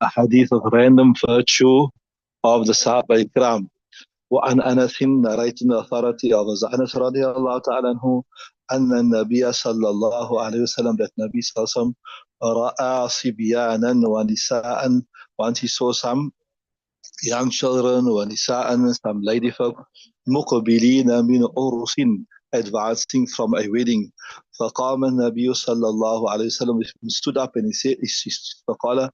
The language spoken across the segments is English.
a hadith of random virtue of the Sahaba Ikram. وعن أنس narrating the authority of Anas رضي الله تعالى عنه أن النبي صلى الله عليه وسلم that Nabi صلى الله عليه وسلم رأى صبيانا ونساء, once he saw some young children ونساء, some lady folk مقبلين من عرس, advancing from a wedding. فقام النبي صلى الله عليه وسلم, stood up and he said, فقال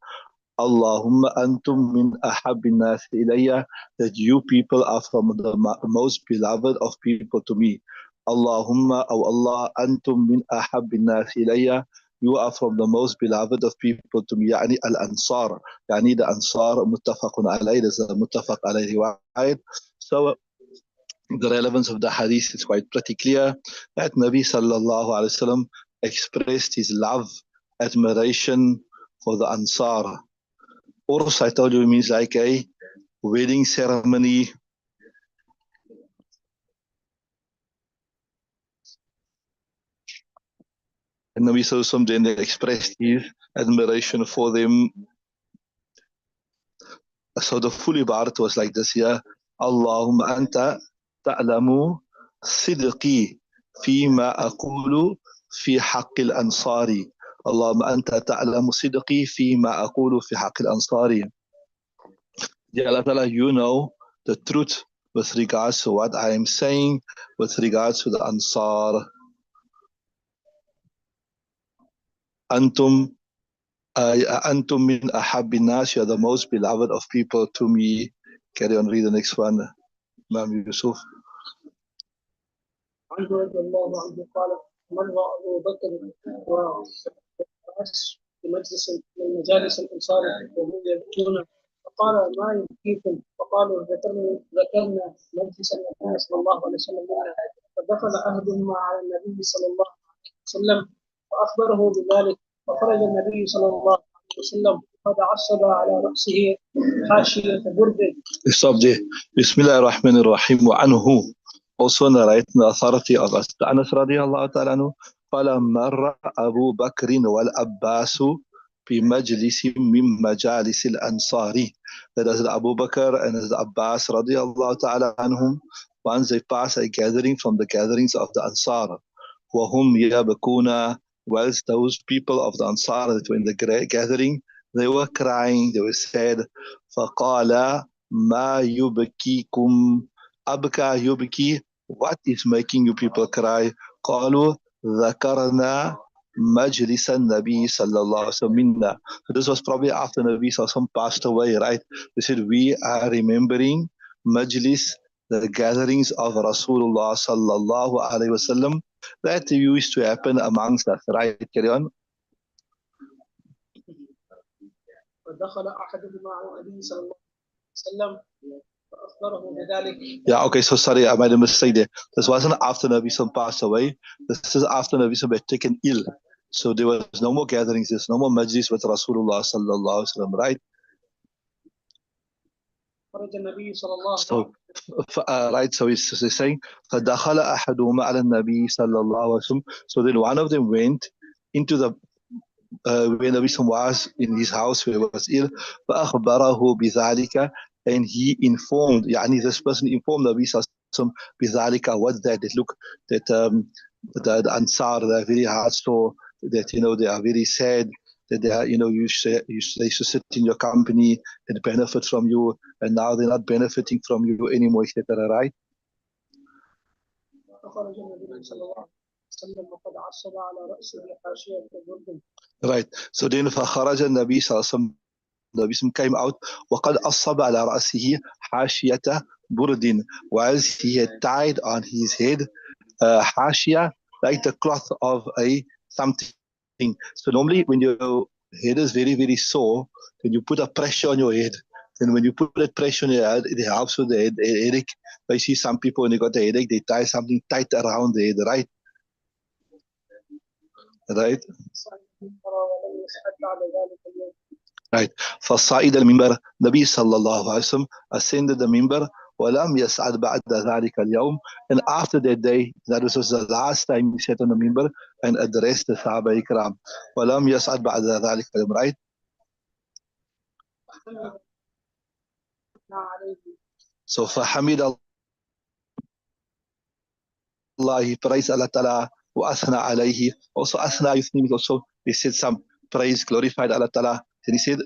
Allahumma antum min ahabbin nas ilayya, that you people are from the most beloved of people to me. Allahumma, O Allah, antum min ahabbin nas ilayya, you are from the most beloved of people to me. Yani al-ansar, yani the ansar, muttafaqun alayh, there's a muttafaq alayh riwayat. So the relevance of the hadith is quite pretty clear, that Nabi sallallahu alayhi wa sallam expressed his love, admiration for the ansar. Urs, I told you, it means like a wedding ceremony. And Nabi Sallallahu then expressed his admiration for them. So the full ibarat was like this here. Allahumma anta ta'lamu sidqi fima aqulu fi haqqil ansari. Allahumma anta ta'lamu sidqi fima aqulu fi haqqil ansari. Ya Allah, you know the truth with regards to what I am saying with regards to the Ansar. Antum min ahabbin nas, you are the most beloved of people to me. Carry on, read the next one, Imam Yusuf. في مجالس الأنصار وهم يبكون فقال ما يبكيكم؟ فقالوا ذكرنا مجلس النبي صلى الله عليه وسلم فدخل أحدهما على النبي صلى الله عليه وسلم فأخبره بذلك فخرج النبي صلى الله عليه وسلم قد عصب على رأسه حاشية برده. Stop there. Bismillah ar-Rahman ar-Rahim. وعنه, also narrating the authority of Anas radiallahu ta'ala anhu, قال مر أبو بكر والعباس في مجلس من مجالس الأنصار. That is Abu Bakr and as Abbas radiallahu ta'ala anhum, once they pass a gathering from the gatherings of the Ansar. وهم يبكون, whilst those people of the Ansar that were in the gathering, they were crying, they were sad. فقال ما يبكيكم أبكى يبكي, what is making you people cry? قالوا ذكرنا مجلس النبي صلى الله عليه وسلم منا. So this was probably after Nabi sallallahu alaihi wasallam passed away, right? They said we are remembering majlis, the gatherings of Rasulullah sallallahu alaihi wasallam that used to happen amongst us, right? Carry on. فدخل أحدهما على النبي صلى الله عليه وسلم فأخبره بذلك. Yeah, okay, so sorry, I made a mistake there. This wasn't after Nabi Sallam passed away. This is after Nabi Sallam had taken ill. So there was no more gatherings, there's no more majlis with Rasulullah sallallahu alaihi wasallam, right? So, right, so he's saying, فَدَخَلَ أَحَدُهُمَا عَلَى النَّبِيِّ صَلَّى اللَّهُ عَلَيْهِ وسلم. So then one of them went into the when Nabi Sallam was in his house where he was ill, فَأَخْبَرَهُ بِذَلِكَ, and he informed, يعني this person informed Nabi Sallam بِذَلِكَ, what that look, that the Ansar, they are very heartsore, that, they are very sad, that they are, they should sit in your company and benefit from you, and now they're not benefiting from you anymore, etc., right? Right. So then فخرج النبي صلى الله عليه وسلم, the Nabi came out, وقد أصب على رأسه حاشية برد, whilst he had tied on his head حاشية, like the cloth of a something. So normally when your head is very, very sore, then you put a pressure on your head. And when you put that pressure on your head, it helps with the headache. I see some people when they got a headache, they tie something tight around the head, right? Right? Right. فصعد المنبر, Nabi sallallahu alayhi wa sallam ascended the minbar, ولم يسعد بعد ذلك اليوم, and after that day, that was the last time he sat on the minbar and addressed the Sahaba Ikram. ولم يسعد بعد ذلك اليوم, right? So فحمد Allah, he praised Allah Ta'ala, وأثنى عليه. Also أثنى يثني means also he said some praise, glorified Allah Ta'ala. Then he said,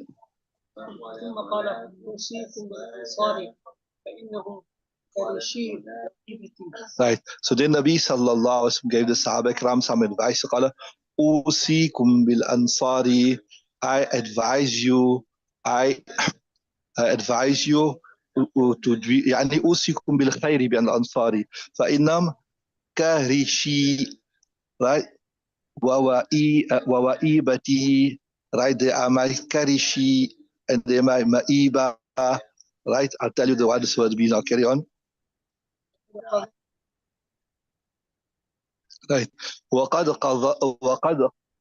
ثم قال أوصيكم بالأنصار فإنهم كرشي right. So then Nabi Sallallahu Alaihi Wasallam gave the Sahaba Ikram some advice. قال أوصيكم بالأنصار. I advise you, I advise you to يعني أوصيكم بالخير بأن الأنصار فإنهم كرشي, right. ووائبته, right. They are my karishi and they are my maiba, right. I'll tell you what this word means. I'll carry on. Right. وقد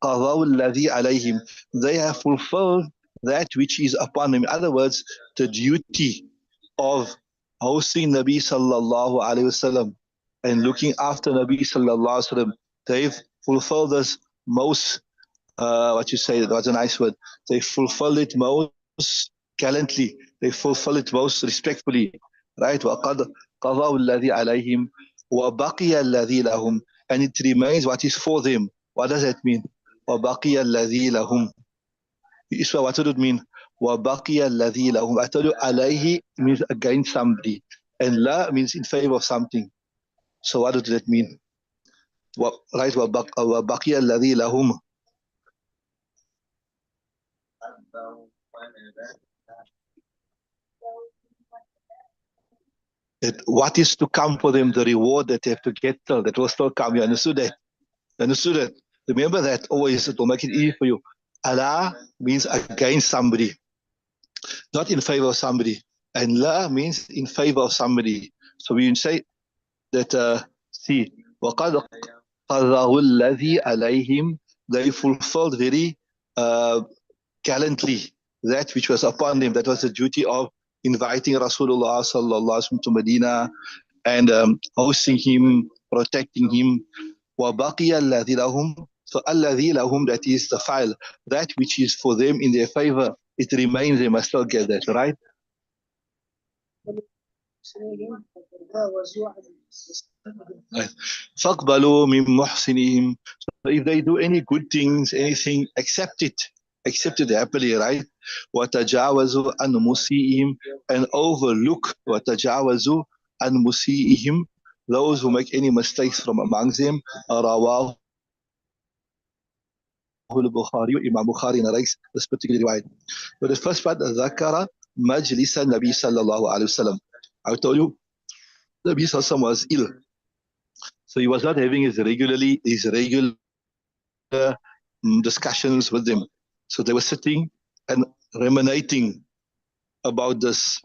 قضوا الذي عليهم. They have fulfilled that which is upon them. In other words, the duty of hosting Nabi sallallahu alaihi wasallam and looking after Nabi sallallahu alaihi wasallam. They've fulfilled this most, what you say, that was a nice word. They fulfill it most gallantly. They fulfill it most respectfully. Right? وَقَدْ قَضَوْا الَّذِي عَلَيْهِمْ وَبَقِيَ الَّذِي لَهُمْ. And it remains what is for them. What does that mean? وَبَقِيَ الَّذِي لَهُمْ. Iswa, what does it mean? وَبَقِيَ الَّذِي لَهُمْ. I told you, alayhi means against somebody. And la means in favor of something. So what does that mean? Right? وَبَقِيَ الَّذِي لَهُمْ. That what is to come for them, the reward that they have to get, that will still come. You understood that? Understood that? Remember that always, it will make it easy for you. Allah means against somebody, not in favor of somebody. And la means in favor of somebody. So we say that, see, وَقَدْ قَضَهُ الَّذِي عَلَيْهِمْ. They fulfilled very gallantly that which was upon them. That was the duty of inviting Rasulullah sallallahu alaihi wasallam to Medina and hosting him, protecting him. وَبَقِيَ الَّذِي لَهُمْ. So الَّذِي لَهُمْ, that is the file. That which is for them in their favor, it remains. They must still get that, right? Right. فَاقْبَلُوا مِنْ مُحْسِنِهِمْ. So if they do any good things, anything, accept it. Accept it happily, right? وَتَجَاوَزُوا عَنْ مُسِيئِهِمْ. And overlook وَتَجَاوَزُوا عَنْ مُسِيئِهِمْ. Those who make any mistakes from amongst them. رواه البخاري. Imam Bukhari narrates this particular riwayat. But the first part, ذكر مجلس النبي صلى الله عليه وسلم. I told you, Nabi Sallallahu Alaihi Wasallam was ill. So he was not having his regular discussions with them. So they were sitting and ruminating about this.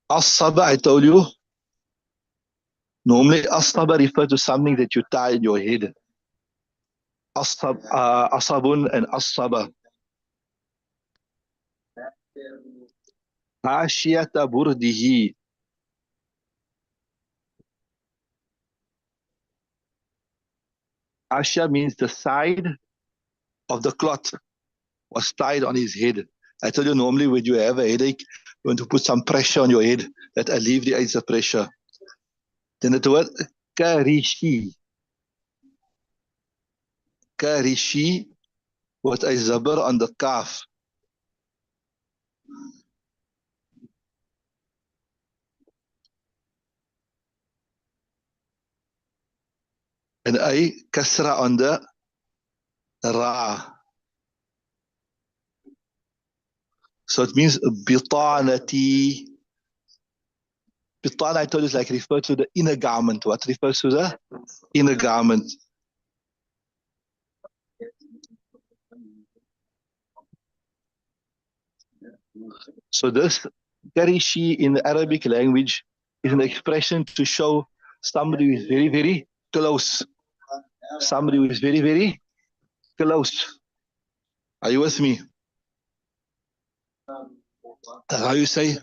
As-saba, I told you, normally as-saba refers to something that you tie in your head. Asabun and as-saba. Ashiyata burdihi. Asha means the side of the cloth was tied on his head. I told you, normally when you have a headache, you want to put some pressure on your head, that alleviates the pressure. Then the word karishi. Karishi with a zabar on the kaf. And a kasra on the ra. So it means bitanati. Bitana, I told you, is like referred to the inner garment. What refers to the inner garment? So this karishi in the Arabic language is an expression to show somebody who is very, very close. Somebody who is very, very close. Are you with me? How you say?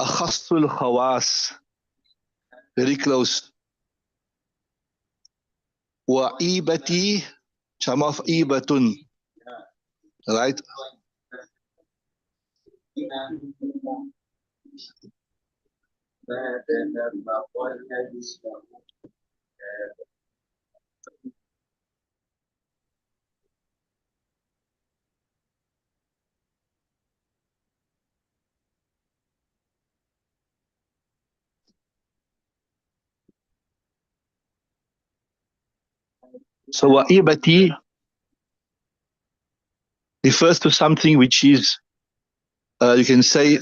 Akhassul khawas. Very close. وَإِيبَتِي, some of إِيبَةٌ, right? So وَإِيبَتِي refers to something which is, you can say,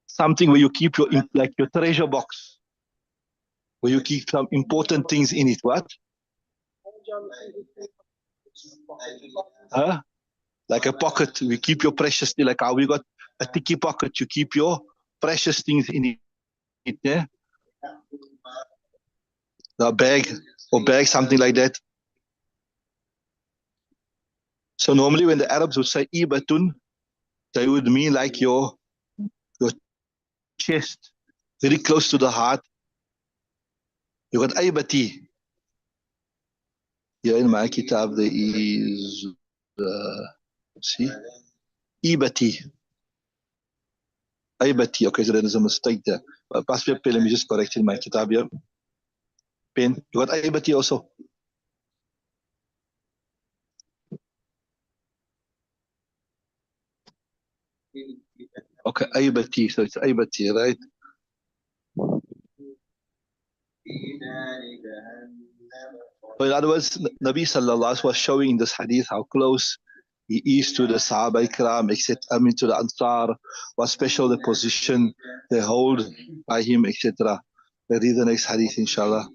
something where you keep your, like your treasure box, where you keep some important things in it. What? Huh? Like a pocket, we keep your precious thing, like how we got a ticky pocket, you keep your precious things in it, yeah? A bag or bag, something like that. So normally when the Arabs would say ibatun, they would mean like your chest, very close to the heart. You got ibati. Here in my kitab there is, see, ibati. Ibati. Okay, so there is a mistake there. Pass me a pen, let me just correct in my kitab here. Pen. You got ibati also. Okay, ibati. So it's ibati, right? So in other words, Nabi Sallallahu Alaihi Wasallam was showing in this hadith how close he is to the Sahaba Ikram, to the Ansar, what special the position they hold by him, etc. We read the next hadith, inshallah.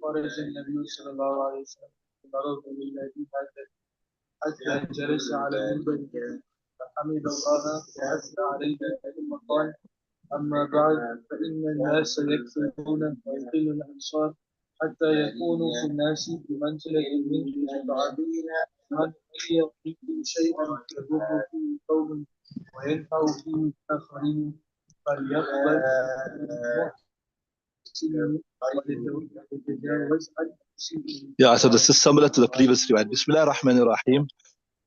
خرج النبي صلى الله عليه وسلم ضرب للذي حتى جلس على المنبر فحمد الله وأثنى عليه ثم قال أما بعد فإن الناس يكثرون ويقل الأنصار حتى يكونوا في الناس بمنزلة منكم متعدين هل يقيم شيئا يضر فيه قوم وينفع فيه آخرين فليقبل Yeah, so this is similar to the previous riwayat. Bismillah ar-Rahman ar-Rahim.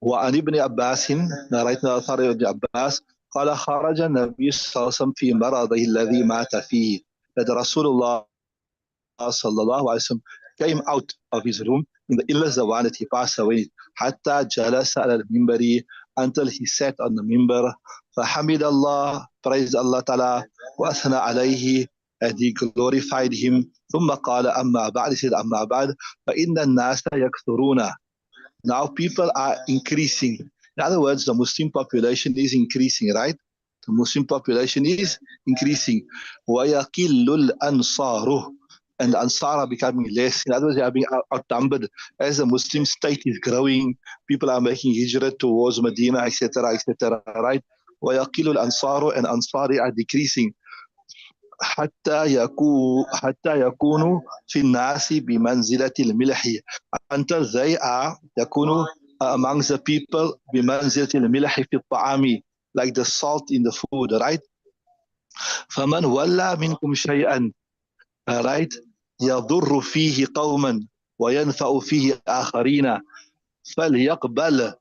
وعن ابن عباس نريتنا أثار ابن عباس قال خرج النبي صلى الله عليه وسلم في مرضه الذي مات فيه. That Rasulullah sallallahu alaihi wasallam came out of his room in the illness, the one that he passed away, حتى جلس على المنبر, until he sat on the minbar. فحمد الله, praised Allah Ta'ala, وأثنى عليه, and he glorified him. ثم قال أما بعد, he said أما بعد فإن الناس يكثرون. Now people are increasing. In other words, the Muslim population is increasing, right? The Muslim population is increasing. وَيَقِلُّ الْأَنصَارُ, and the Ansar are becoming less. In other words, they are being outnumbered. As the Muslim state is growing, people are making hijrah towards Medina, etc., etc., right? وَيَقِلُّ الْأَنصَارُ, and Ansari are decreasing. حتى يكونوا في الناس بمنزلة الملح, until they are يكونوا amongst the people بمنزلة الملح في الطعام, like the salt in the food, right? فمن ولى منكم شيئا, right, يضر فيه قوما وينفع فيه آخرين فليقبل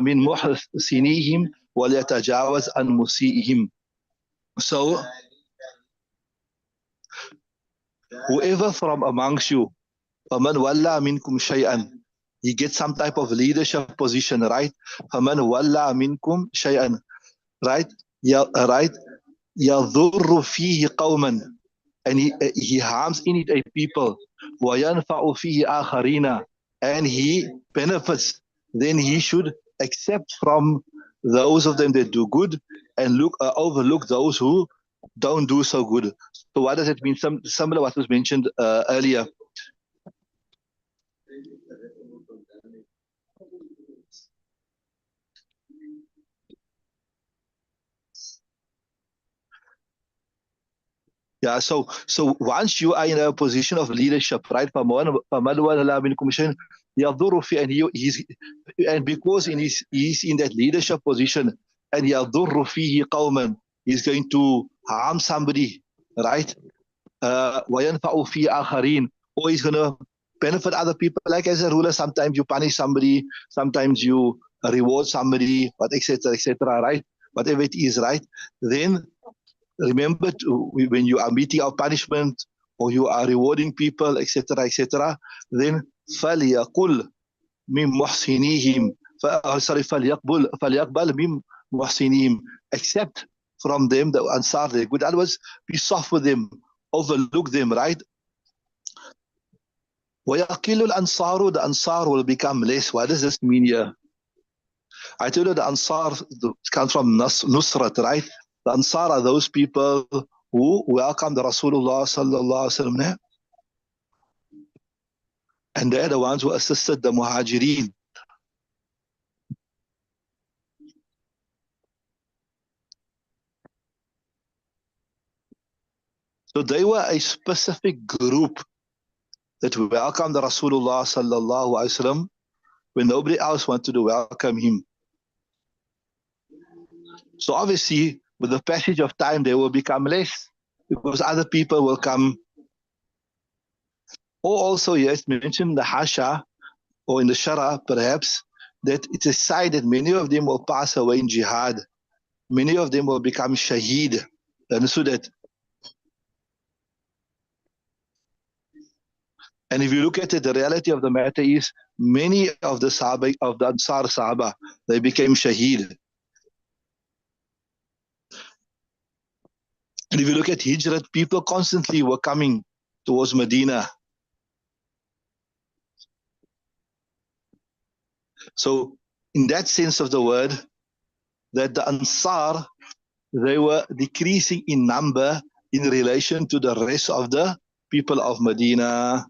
من محسنيهم وليتجاوز عن مسيئهم. So, whoever from amongst you, فَمَنْ وَلَّى مِنْكُمْ شَيْئًا, he gets some type of leadership position, right? فَمَنْ وَلَّى مِنْكُمْ شَيْئًا, right? Right? يَضُرُّ فِيهِ قَوْمًا, and he harms in it a people. وَيَنْفَعُ فِيهِ آخَرِينَ, and he benefits. Then he should accept from those of them that do good and overlook those who don't do so good. So what does it mean? Similar what was mentioned earlier. Yeah, so once you are in a position of leadership, right? يضر فيه, and because he's in that leadership position, and يضر فيه قوما, he's going to harm somebody, right? وينفع فيه آخرين, or he's going to benefit other people. Like as a ruler, sometimes you punish somebody, sometimes you reward somebody, but etc., right? Whatever it is, right? Then remember when you are meting out punishment or you are rewarding people, etc., then فليقل من محسنيهم, فليقبل من محسنيهم, accept from them the ansar, the good. Otherwise, be soft with them, overlook them, right? وَيَقِلُّ الْأَنصَارُ, the ansar will become less. What does this mean here? I told you the ansar comes from Nusrat, right? The ansar are those people who welcomed the Rasulullah sallallahu alaihi wasallam, and they're the ones who assisted the Muhajirin. So they were a specific group that welcomed the Rasulullah sallallahu alaihi wasallam when nobody else wanted to welcome him. So obviously, with the passage of time, they will become less because other people will come. Or also, yes, mentioned in the Hasha or in the Shara, perhaps, that it's a sign that many of them will pass away in jihad. Many of them will become shaheed. Understood that? And if you look at it, the reality of the matter is many of the Sahaba, of the Ansar Sahaba, they became shaheed. And if you look at Hijrat, people constantly were coming towards Medina. So in that sense of the word, that the Ansar, they were decreasing in number in relation to the rest of the people of Medina.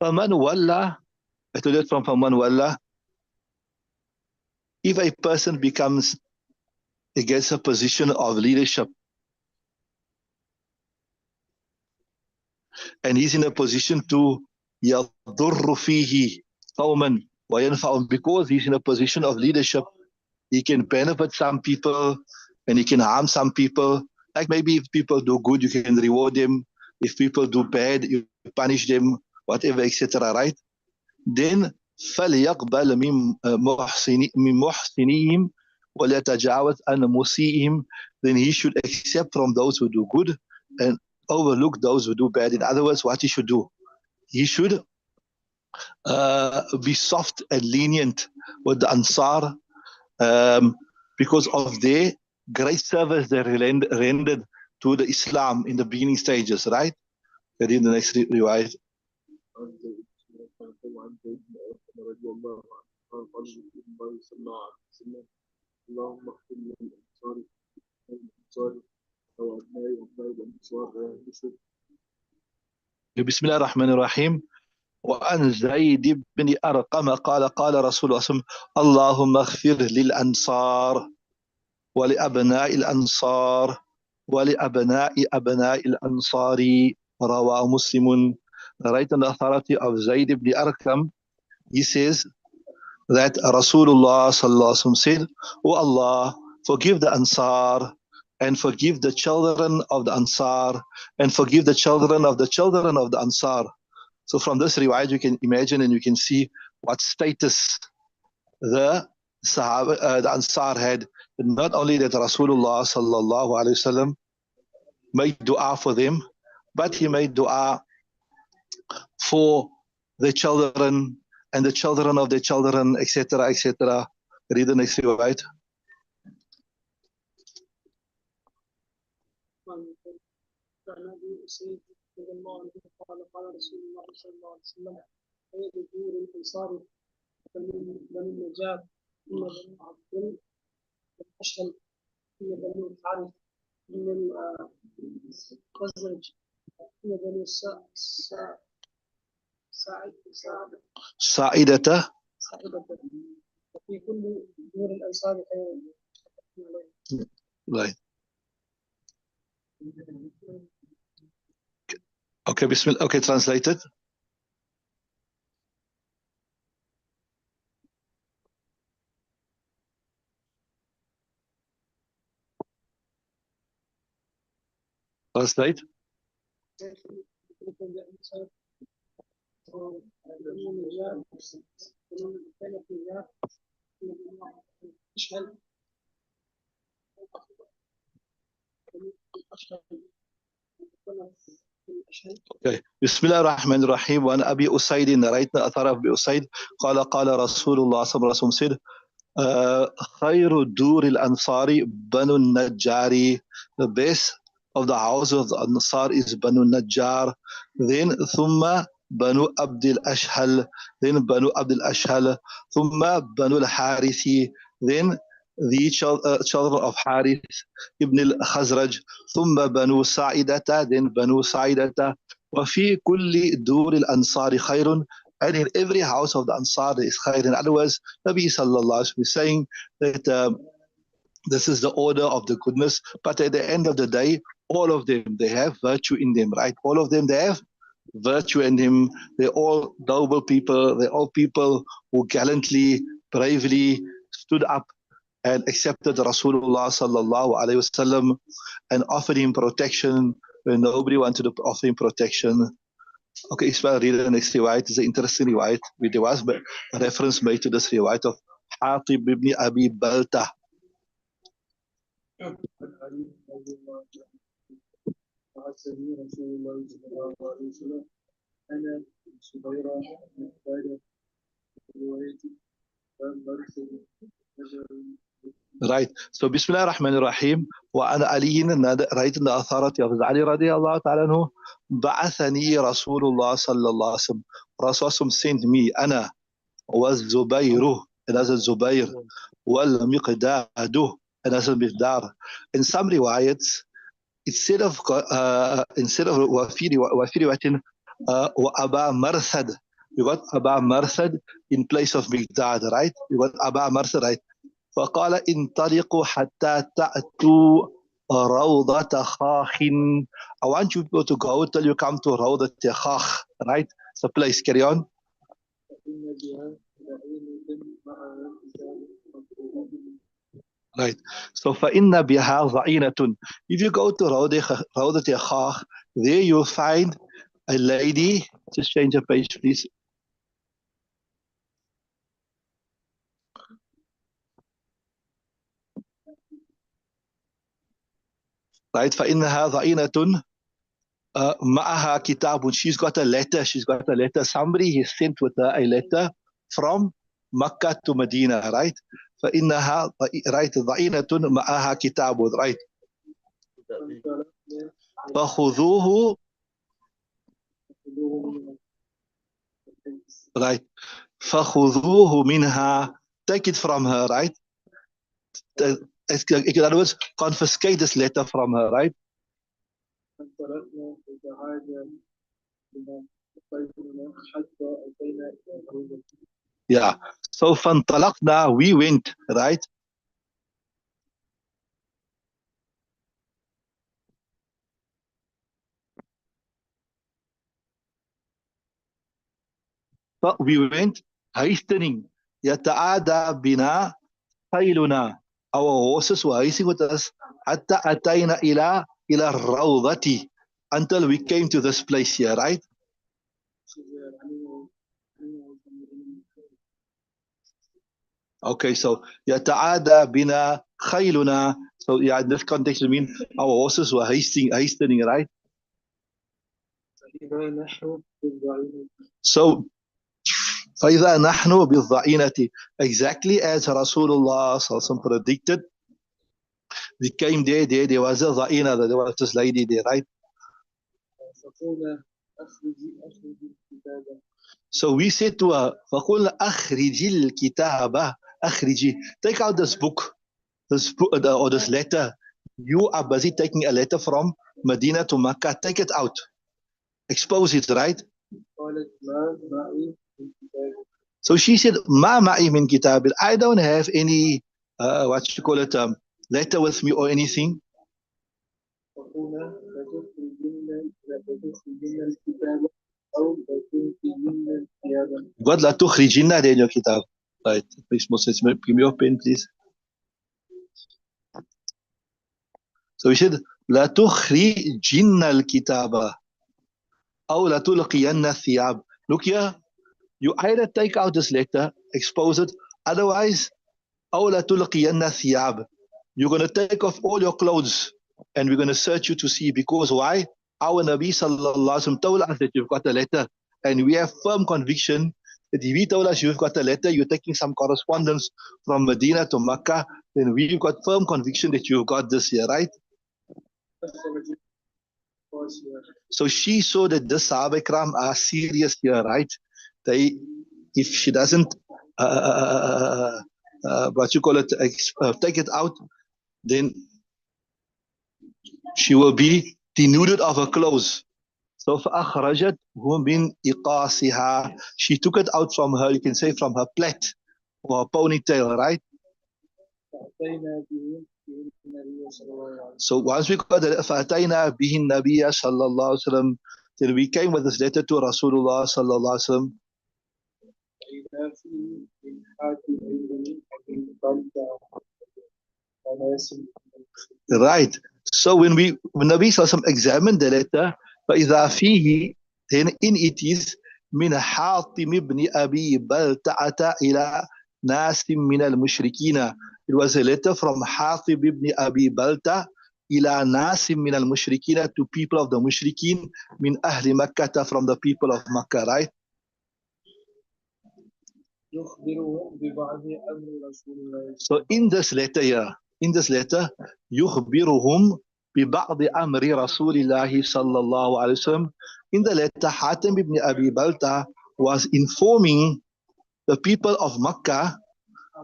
فَمَنْ وَلَّى, I told it from فَمَنْ وَلَّى, if a person becomes against a position of leadership, and he's in a position to يَضُرُّ فِيهِ قَوْمًا وَيَنْفَعُهُم, because he's in a position of leadership, he can benefit some people and he can harm some people. Like maybe if people do good, you can reward them. If people do bad, you punish them, whatever, etc., right? Then فَلْيَقْبَلْ مِنْ مُحْسِنِيهِمْ وَلْيَتَجَاوَزْ عَنْ مُسِيئِهِمْ, then he should accept from those who do good and overlook those who do bad. In other words, what he should do, he should be soft and lenient with the Ansar, because of their great service they rendered to the Islam in the beginning stages, right? Read the next riwayat. بسم الله الرحمن الرحيم. وعن زيد بن أرقم قال قال رسول الله صلى الله عليه وسلم اللهم اغفر للأنصار ولأبناء الأنصار ولأبناء أبناء الأنصار. رواه مسلم. Right, on the authority of Zayd ibn Arqam, he says that Rasulullah sallallahu alaihi wasallam said, "O Allah, forgive the Ansar and forgive the children of the Ansar and forgive the children of the children of the Ansar." So from this riwayat, you can imagine and you can see what status the Sahaba, the Ansar had. Not only that Rasulullah sallallahu alaihi wasallam made dua for them, but he made dua for the children and the children of their children, etc., etc. Read the next riwayat. رضي الله عنه قال قال رسول الله صلى الله عليه وسلم خير دور الانصار بني النجار ان بني عبد الاشهل ان بني الحارث ان الخزرج ان بني سعيدة وفي كل دور الانصار خير. Right. Okay, Bismillah. Okay, translated. Translate. Okay. Bismillah ar-Rahman ar-Rahim. Wa an Abi Usaid, narrated Athar of Abi Usaid. Qala Rasulullah sallallahu alaihi wasallam said, خير الدور الأنصاري بنو النجاري. The best of the house of the Ansar is Banu Najjar. Then ثم بنو عبد الأشهل. Then Banu Abd al-Ashhal. ثم بنو الحارثي. Then the children of Harith ibn al-Khazraj. ثم بنو سعيدة. Then Banu Sa'idata. وفي كل دور الأنصار خير. And in every house of the Ansar there is khair. In other words, Nabi sallallahu alaihi wasallam is saying that this is the order of the goodness. But at the end of the day, all of them, they have virtue in them, right? All of them, they have virtue in them. They're all noble people. They're all people who gallantly, bravely stood up and accepted Rasulullah sallallahu alaihi wasallam and offered him protection when nobody wanted to offer him protection. Okay, Ismail, read the next riwayat. It's an interesting riwayat. There was a reference made to this riwayat of Hatib ibn Abi Balta. Right. So, Bismillah ar-Rahman ar-Rahim. وعن علي right in the authority of Ali radiallahu ta'ala anhu. بعثني رسول الله صلى الله عليه وسلم. Rasul sent me, أنا والزبير, and as a Zubair, والمقداد, and as a Miqdar. In some riwayats, instead of وفي رواية وأبا مرثد, you got Aba Marsad in place of Miqdad, right? You got Aba Marsad, right? فقال انطلقوا حتى تأتوا روضة خاخ. I want you to go till you come to روضة خاخ, right? So please carry on. Right. So فإن بها ضعينة. If you go to روضة خاخ, there you'll find a lady. Just change the page, please. Right. فإنها ضعينة معها كتاب. She's got a letter. Somebody he sent with her a letter from Makkah to Medina, right? فإنها right ضعينة معها كتاب, right? فخذوه, right? فخذوه منها, take it from her, right? In other words, confiscate this letter from her, right? Yeah. So فانطلقنا, we went, right? So we went hastening. يتعادى بنا خيلنا. Our horses were racing with us حتى أتينا إلى الروضة, until we came to this place here, right? Okay, so يتعادى بنا خيلنا. So yeah, in this context, I mean our horses were hastening, right? So فإذا نحن بالضعينة, exactly as Rasulullah predicted, we came there was a ضعينة, there was this lady there, right? So we said to her, فقلنا أخرجي الكتابة, أخرجي, take out this book or this letter. You are busy taking a letter from Medina to Makkah, take it out, expose it, right? So she said, Ma ma'i min kitab. I don't have any, letter with me or anything. Got la tukhrijinna there in your kitab. Right. Please, Moses, give me your pen, please. So we said, la tukhrijinna al-kitaba. Aw la tulqiyanna thiyab. Look here, you either take out this letter, expose it, otherwise, aw la tulqiyanna thiyab. You're going to take off all your clothes and we're going to search you to see. Because why? Our Nabi sallallahu alaihi wasallam told us that you've got a letter, and we have firm conviction that if he told us you've got a letter, you're taking some correspondence from Medina to Makkah, then we've got firm conviction that you've got this here, right? So she saw that the Sahaba Ikram are serious here, right? If she doesn't, what you call it, take it out, then she will be denuded of her clothes. So فَأَخْرَجَتْهُ مِنْ إِقَاسِهَا. She took it out from her, you can say from her plait or her ponytail, right? So once we got the فَأَتَيْنَا بِهِ النَّبِيَّ صَلَّى اللَّهُ عَلَيْهِ وسلم, then we came with this letter to Rasulullah sallallahu alaihi wasallam. Right. So when Nabi sallallahu examined the letter, فَإِذَا فِيهِ, then in it is مِنْ حَاطِمِ ibn Abi Balta'ata ila nasim min al-mushrikina. It was a letter from Hatib ibn Abi Balta ila nasim min al-mushrikina, to people of the mushrikeen, min ahli Makkah, from the people of Makkah, right? So in this letter here, يخبرهم ببعض أمر رسول الله صلى الله عليه وسلم. In the letter, Hatim ibn Abi Balta was informing the people of Makkah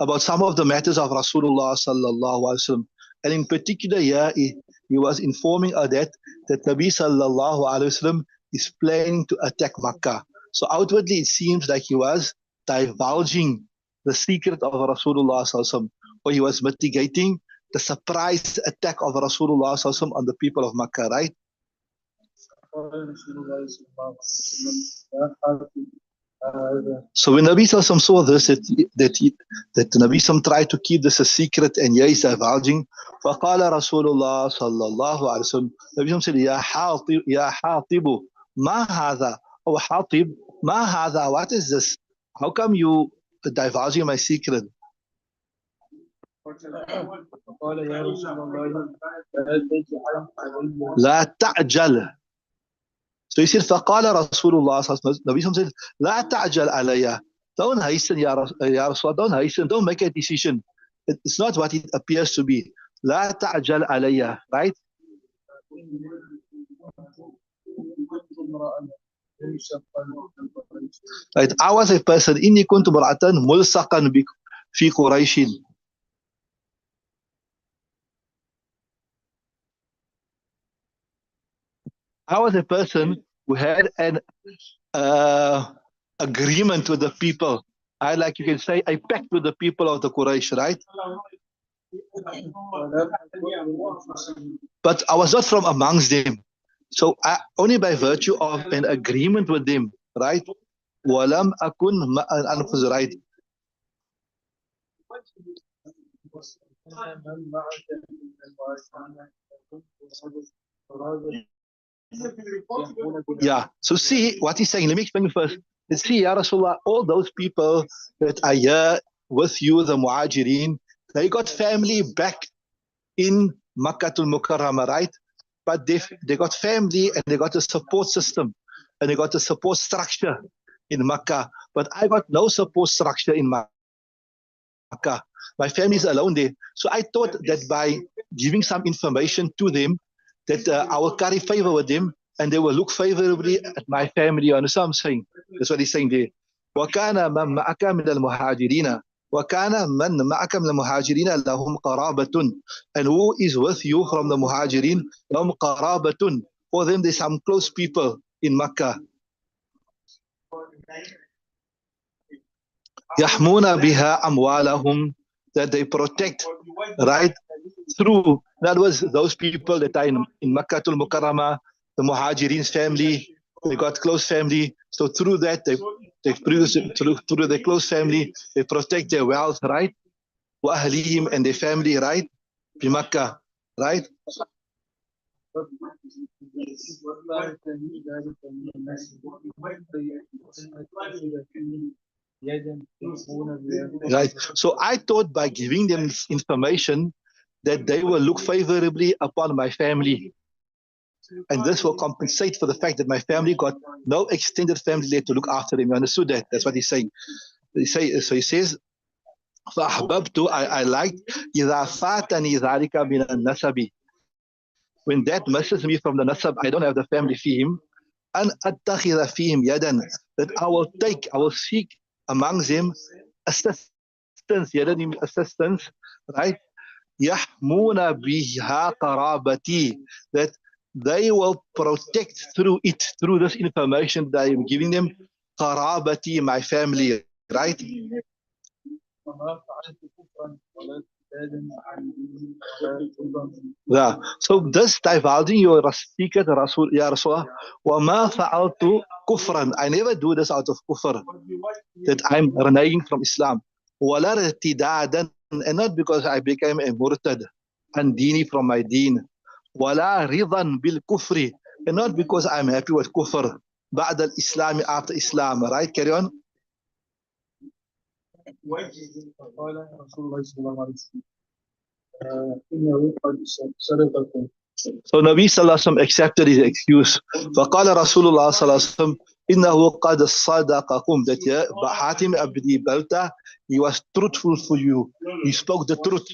about some of the matters of Rasulullah sallallahu alaihi wasallam. And in particular here, he was informing that Nabi sallallahu alaihi wasallam is planning to attack Makkah. So outwardly it seems like he was divulging the secret of Rasulullah sallallahu alaihi wasallam, or he was mitigating the surprise attack of Rasulullah sallallahu alaihi wasallam on the people of Makkah, right? So when Nabi Sallallahu saw this, that Nabi Sallallahu tried to keep this a secret, and here he's divulging. فقال رسول الله صلى الله عليه وسلم, Nabi Sallallahu said, يا حاطب ما هذا? Oh Hatib, ما هذا? What is this? How come you divulging my secret? لا تعجل. So he said, فقال رسول الله صلى الله عليه وسلم, Nabi Sallallahu said, لا تعجل عليا. Don't hasten, ya Rasulullah, don't hasten, don't make a decision. It's not what it appears to be. لا تعجل عليا, right? Right. I was a person, إني كنت امرأة ملصقا في قريش. I was a person who had an agreement with the people. I, like you can say, I pact with the people of the Quraysh, right? But I was not from amongst them. So only by virtue of an agreement with them, right? وَلَمْ أَكُنْ أَنْفُذ, right? Yeah, so see what he's saying. Let me explain first. Let's see, Ya Rasulullah, all those people that are here with you, the Muhajirin, they got family back in Makkatul Mukarramah, right? But they got family, and they got a support system, and they got a support structure in Makkah. But I got no support structure in Makkah. My family is alone there. So I thought that by giving some information to them, that I will carry favor with them, and they will look favorably at my family. You understand what I'm saying? That's what he's saying there. وَكَانَ مَنْ مَعَكَ مِنَ الْمُهَاجِرِينَ وَكَانَ مَنْ مَعَكَ مِنَ الْمُهَاجِرِينَ لَهُمْ قَرَابَةٌ. And who is with you from the Muhajirin? لَهُمْ قَرَابَةٌ. For them, there's some close people in Makkah. يَحْمُونَ بِهَا أَمْوَالَهُمْ. That they protect, right, through, in other words, those people that are in Makkah al Mukarramah, the Muhajirin's family, they got close family. So through that, through their close family, they protect their wealth, right? Wa ahlihim, and their family, right? In Makkah, right? Right. So I thought by giving them this information that they will look favorably upon my family. And this will compensate for the fact that my family got no extended family there to look after them. You understood that? That's what he's saying. So he says, فأحببت, I liked إذا فاتني ذلك من النسب. When that misses me from the nasab, I don't have the family fihim. أن أتخذ فيهم يدا, that I will seek amongst them assistance, يدا assistance, right? يحمون بها قرابتي, that they will protect through it, through this information that I am giving them, قرابتي, my family, right? Yeah. So this divulging your secret, Rasul, Ya Rasulullah, وَمَا فَعَلْتُ كُفْرًا, I never do this out of kufr, that I'm reneging from Islam. وَلَا ارْتِدَادًا, and not because I became a murtad, and dini from my deen. وَلَا رِضًا بِالْكُفْرِ, and not because I'm happy with kufr. بعد الإسلام, after Islam, right? Carry on. So Nabi Sallallahu Alaihi Wasallam accepted his excuse. فقال رسول الله صلى الله عليه وسلم إنه قد صدقكم, that Hatim Abdi Balta, he was truthful for you. He spoke the truth.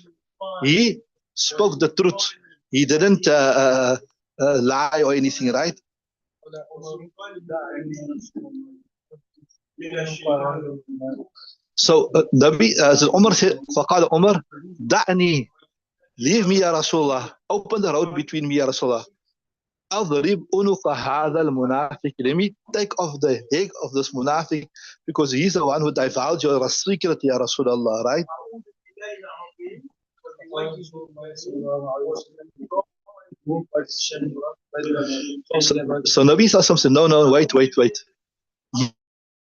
He spoke the truth. He didn't lie or anything, right? So Nabi Umar said, فقال عمر دعني, leave me ya Rasulullah, open the road between me ya Rasulullah. أضرب أنق هذا المنافق, let me take off the head of this munafiq, because he's the one who divulged your secret ya Rasulullah, right? So Nabi Sallallahu said, no, wait.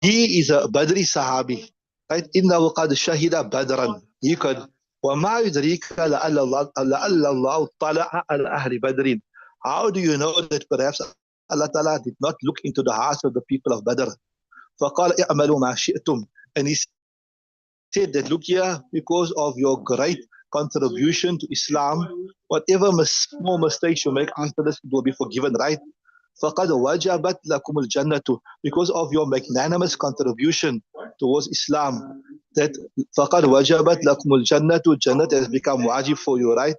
He is a Badri Sahabi, right? إنه قد شهد بدرا. He could. وما يدريك لعل الله طلع على أهل بدر. How do you know that perhaps Allah Ta'ala did not look into the hearts of the people of Badr? فقال اعملوا ما شئتم. And he said that, look here, because of your great contribution to Islam, whatever small mistakes you make after this, it will be forgiven, right? فَقَدْ وَجَبَتْ لَكُمُ الْجَنَّةُ, because of your magnanimous contribution towards Islam, that فَقَدْ وَجَبَتْ لَكُمُ الْجَنَّةُ, Jannat has become wajib for you, right?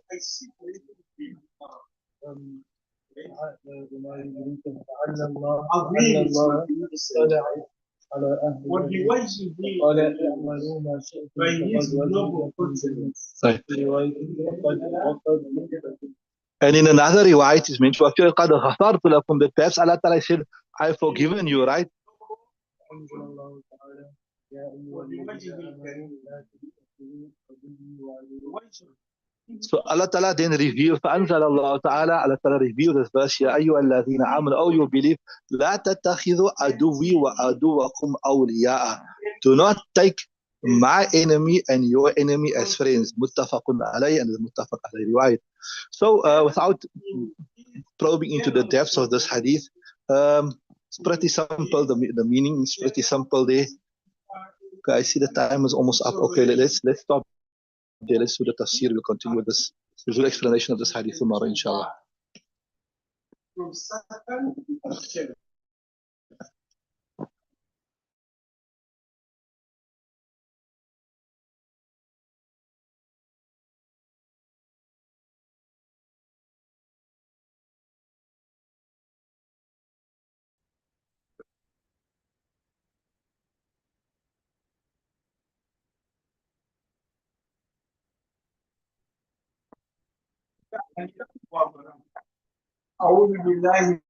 Right. And in another riwayat is mentioned, that perhaps Allah Ta'ala said, I've forgiven you, right? So Allah Ta'ala then revealed, فأنزل الله تعالى, Allah Ta'ala revealed this verse, يا أيها الذين آمنوا, oh you believe, لا تتخذوا عدوي وعدوكم أولياء. Do not take my enemy and your enemy as friends. متفق عليه, and متفق عليه riwayat. So without probing into the depths of this hadith, it's pretty simple. The meaning is pretty simple there. Okay, I see the time is almost up. Okay, let's stop there. Let's do the tafsir. We'll continue with this visual explanation of this hadith tomorrow, inshallah. أعوذ بالله